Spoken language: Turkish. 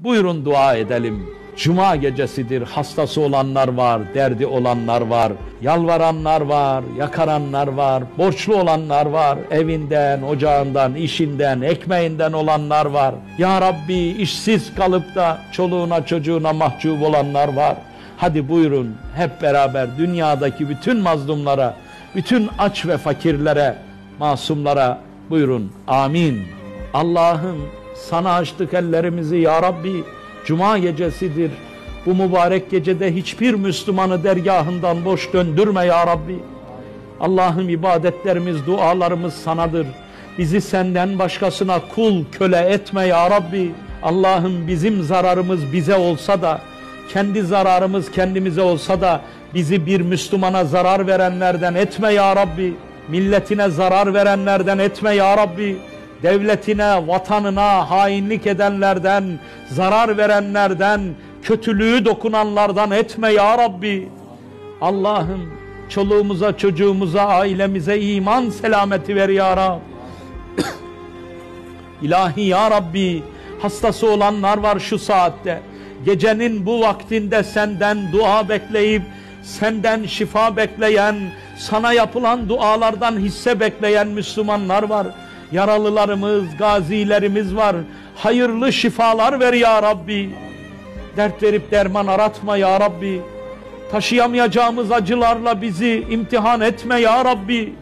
Buyurun dua edelim. Cuma gecesidir, hastası olanlar var, derdi olanlar var, yalvaranlar var, yakaranlar var, borçlu olanlar var, evinden, ocağından, işinden, ekmeğinden olanlar var. Ya Rabbi, işsiz kalıp da çoluğuna çocuğuna mahcup olanlar var. Hadi buyurun hep beraber dünyadaki bütün mazlumlara, bütün aç ve fakirlere, masumlara buyurun amin. Allah'ım sana açtık ellerimizi ya Rabbi. Cuma gecesidir. Bu mübarek gecede hiçbir Müslümanı dergahından boş döndürme ya Rabbi. Allah'ım ibadetlerimiz, dualarımız sanadır. Bizi senden başkasına kul, köle etme ya Rabbi. Allah'ım bizim zararımız bize olsa da, kendi zararımız kendimize olsa da bizi bir Müslümana zarar verenlerden etme ya Rabbi. Milletine zarar verenlerden etme ya Rabbi. Devletine, vatanına hainlik edenlerden, zarar verenlerden, kötülüğü dokunanlardan etme ya Rabbi. Allah'ım çoluğumuza, çocuğumuza, ailemize iman selameti ver ya Rabbi. İlahi ya Rabbi, hastası olanlar var şu saatte. Gecenin bu vaktinde senden dua bekleyip, senden şifa bekleyen, sana yapılan dualardan hisse bekleyen Müslümanlar var. Yaralılarımız, gazilerimiz var. Hayırlı şifalar ver ya Rabbi. Dert verip derman aratma ya Rabbi. Taşıyamayacağımız acılarla bizi imtihan etme ya Rabbi.